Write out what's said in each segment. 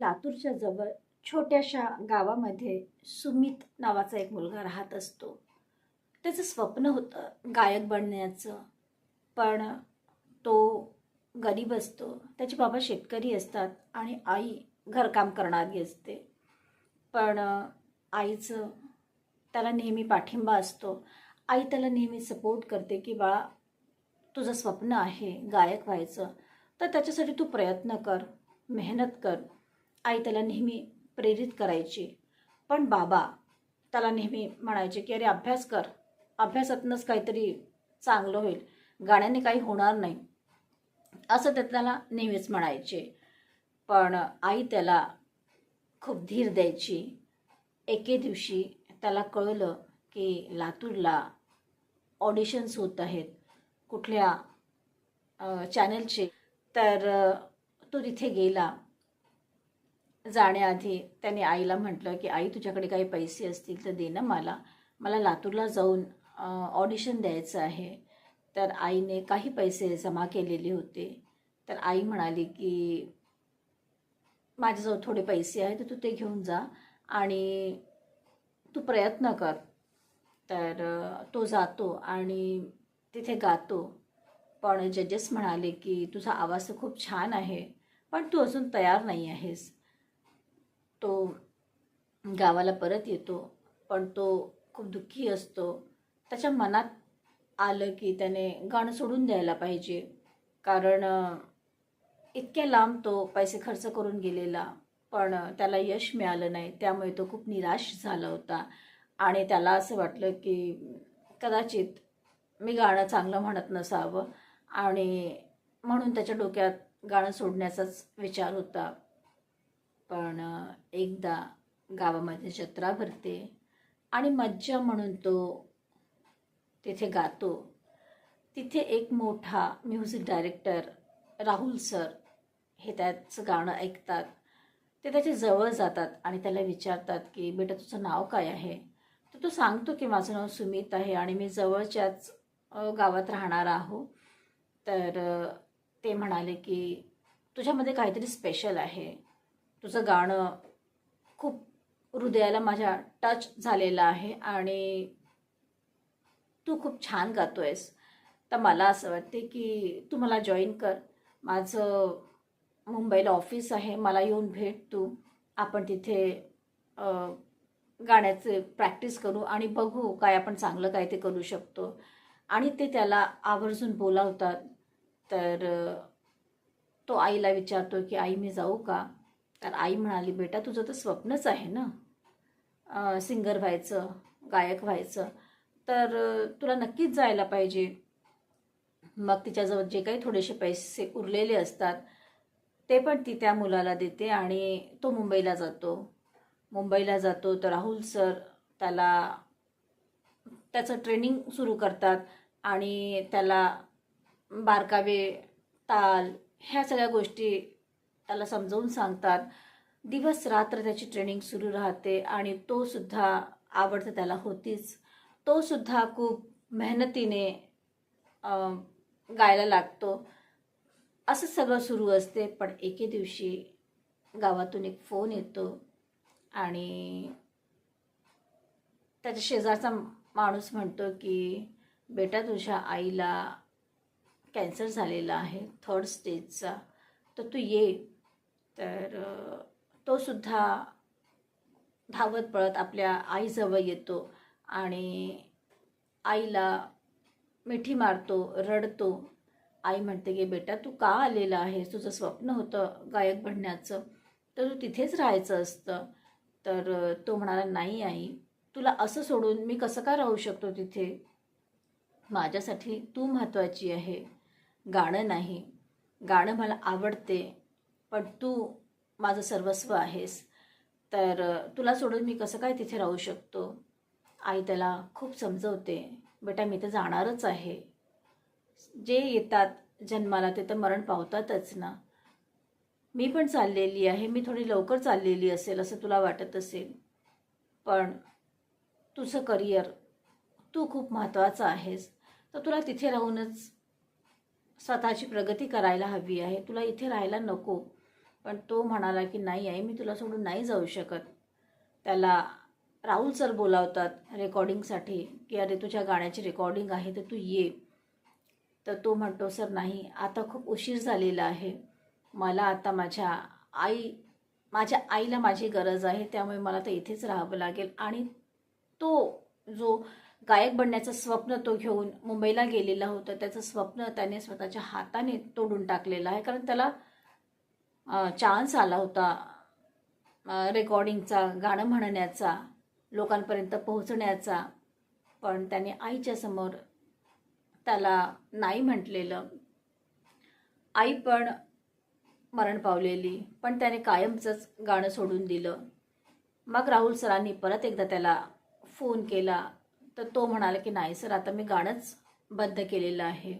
लातूरच्या जवळ छोट्याशा गावामध्ये सुमित नावाचा एक मुलगा राहत असतो. त्याचं स्वप्न होतं गायक बनण्याचं, पण तो गरीब असतो. त्याचे बाबा शेतकरी असतात आणि आई घरकाम करणारी असते. पण आईचं त्याला नेहमी पाठिंबा असतो. आई त्याला नेहमी सपोर्ट करते की बाळा, तुझं स्वप्न आहे गायक व्हायचं, तर त्याच्यासाठी तू प्रयत्न कर, मेहनत कर. आई त्याला नेहमी प्रेरित करायची. पण बाबा त्याला नेहमी म्हणायचे की अरे अभ्यास कर, अभ्यासातनंच काहीतरी चांगलं होईल, गाण्याने काही होणार नाही, असं ते त्याला नेहमीच म्हणायचे. पण आई त्याला खूप धीर द्यायची. एके दिवशी त्याला कळलं की लातूरला ऑडिशन्स होत आहेत कुठल्या चॅनलचे. तर तो तिथे गेला. जाण्याआधी त्याने आईला म्हटलं की आई, तुझ्याकडे काही पैसे असतील तर दे ना मला, मला लातूरला जाऊन ऑडिशन द्यायचं आहे. तर आईने काही पैसे जमा केलेले होते. तर आई म्हणाली की माझ्याजवळ थोडे पैसे आहेत, तर तू ते घेऊन जा आणि तू प्रयत्न कर. तर तो जातो आणि तिथे गातो. पण जजेस म्हणाले की तुझा आवाज तर खूप छान आहे, पण तू अजून तयार नाही आहेस. तो गावाला परत येतो, पण तो खूप दुःखी असतो. त्याच्या मनात आलं की त्याने गाणं सोडून द्यायला पाहिजे, कारण इतक्या लांब तो पैसे खर्च करून गेलेला, पण त्याला यश मिळालं नाही. त्यामुळे तो खूप निराश झाला होता आणि त्याला असं वाटलं की कदाचित मी गाणं चांगलं म्हणत नसावं, आणि म्हणून त्याच्या डोक्यात गाणं सोडण्याचाच विचार होता. पण एकदा गावामध्ये जत्रा भरते आणि मज्जा म्हणून तो तिथे गातो. तिथे एक मोठा म्युझिक डायरेक्टर राहुल सर हे त्याचं गाणं ऐकतात. ते त्याच्या जवळ जातात आणि त्याला विचारतात की बेटा, तुझं नाव काय आहे? तर तो सांगतो की माझं नाव सुमित आहे आणि मी जवळच्याच गावात राहणार आहो. तर ते म्हणाले की तुझ्यामध्ये काहीतरी स्पेशल आहे, तुझं गाणं खूप हृदयाला माझ्या टच झालेलं आहे आणि तू खूप छान गातो आहेस. तर मला असं वाटते की तू मला जॉईन कर. माझं मुंबईला ऑफिस आहे, मला येऊन भेट तू. आपण तिथे गाण्याचे प्रॅक्टिस करू आणि बघू काय आपण चांगलं काय ते करू शकतो. आणि ते त्याला आवर्जून बोलावतात. तर तो आईला विचारतो की आई, मी जाऊ का? तर आई म्हणाली, बेटा तुझं तर स्वप्नच आहे ना सिंगर व्हायचं, गायक व्हायचं, तर तुला नक्कीच जायला पाहिजे. मग तिच्याजवळ जे काही थोडेसे पैसे उरलेले असतात ते पण ती त्या मुलाला देते आणि तो मुंबईला जातो. मुंबईला जातो तर राहुल सर त्याला त्याचं ट्रेनिंग सुरू करतात आणि त्याला बारकावे, ताल, ह्या सगळ्या गोष्टी त्याला समजावून सांगतात. दिवस रात्र त्याची ट्रेनिंग सुरू राहते आणि तो सुद्धा, आवडतं त्याला होतीच, तो सुद्धा खूप मेहनतीने गायला लागतो. असं सगळं सुरू असते. पण एके दिवशी गावातून एक फोन येतो आणि त्याच्या शेजारचा माणूस म्हणतो की बेटा, तुझ्या आईला कॅन्सर झालेला आहे 3rd स्टेजचा, तर तू ये. तर तो सुद्धा धावत पळत आपल्या आईजवळ येतो आणि आईला मिठी मारतो, रडतो. आई म्हणते की बेटा, तू का आलेला आहेस? तुझं स्वप्न होतं गायक बनण्याचं, तर तू तिथेच राहायचं असतं. तर तो म्हणाला, नाही आई, तुला असं सोडून मी कसं काय राहू शकतो तिथे? माझ्यासाठी तू महत्त्वाची आहे, गाणं नाही. गाणं मला आवडते, पण तू माझं सर्वस्व आहेस. तर तुला सोडून मी कसं काय तिथे राहू शकतो? आई त्याला खूप समजवते, बेटा मी तर जाणारच आहे. जे येतात जन्माला ते तर मरण पावतातच ना. मी पण चाललेली आहे, मी थोडी लवकर चाललेली असेल असं तुला वाटत असेल, पण तुझं करिअर, तू खूप महत्त्वाचं आहेस. तर तुला तिथे राहूनच स्वतःची प्रगती करायला हवी आहे, तुला इथे राहायला नको. पण तो म्हणाला की नाही आई, मी तुला सोडून नाही जाऊ शकत. त्याला राहुल सर बोलावतात रेकॉर्डिंगसाठी की अरे तुझ्या गाण्याची रेकॉर्डिंग आहे तर तू ये. तर तो म्हणतो सर नाही, आता खूप उशीर झालेला आहे, मला आता माझ्या आईला माझी गरज आहे, त्यामुळे मला तर इथेच राहावं लागेल. आणि तो जो गायक बनण्याचं स्वप्न तो घेऊन मुंबईला गेलेला होता, त्याचं स्वप्न त्याने स्वतःच्या हाताने तोडून टाकलेलं आहे. कारण त्याला चान्स आला होता रेकॉर्डिंगचा, गाणं म्हणण्याचा, लोकांपर्यंत पोहोचण्याचा, पण त्याने आईच्या समोर त्याला नाही म्हटलेलं. आई पण मरण पावलेली, पण त्याने कायमचंच गाणं सोडून दिलं. मग राहुल सरांनी परत एकदा त्याला फोन केला, तर तो म्हणाला की नाही सर, आता मी गाणंच बंद केलेलं आहे.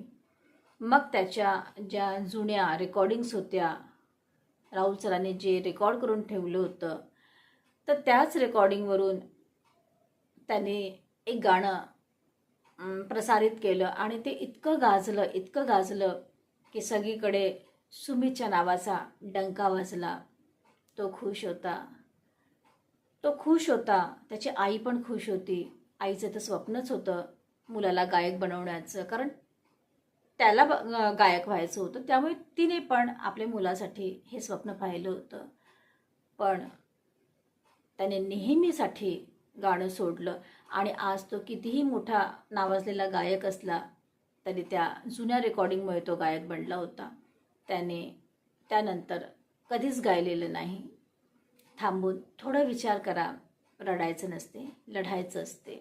मग त्याच्या ज्या जुन्या रेकॉर्डिंग्स होत्या, राहुल सरांनी जे रेकॉर्ड करून ठेवलं होतं, तर त्याच रेकॉर्डिंगवरून त्याने एक गाणं प्रसारित केलं आणि ते इतकं गाजलं की सगळीकडे सुमितच्या नावाचा डंका वाजला. तो खुश होता, त्याची आई पण खुश होती. आईचं तर स्वप्नच होतं मुलाला गायक बनवण्याचं, कारण त्याला गायक व्हायचं होतं, त्यामुळे तिने पण आपल्या मुलासाठी हे स्वप्न पाहिलं होतं. पण त्याने नेहमीसाठी गाणं सोडलं आणि आज तो कितीही मोठा नावाजलेला गायक असला तरी त्या जुन्या रेकॉर्डिंगमुळे तो गायक बनला होता. त्याने त्यानंतर कधीच गायलेलं नाही. थांबून थोडा विचार करा, रडायचं नसते, लढायचं असते.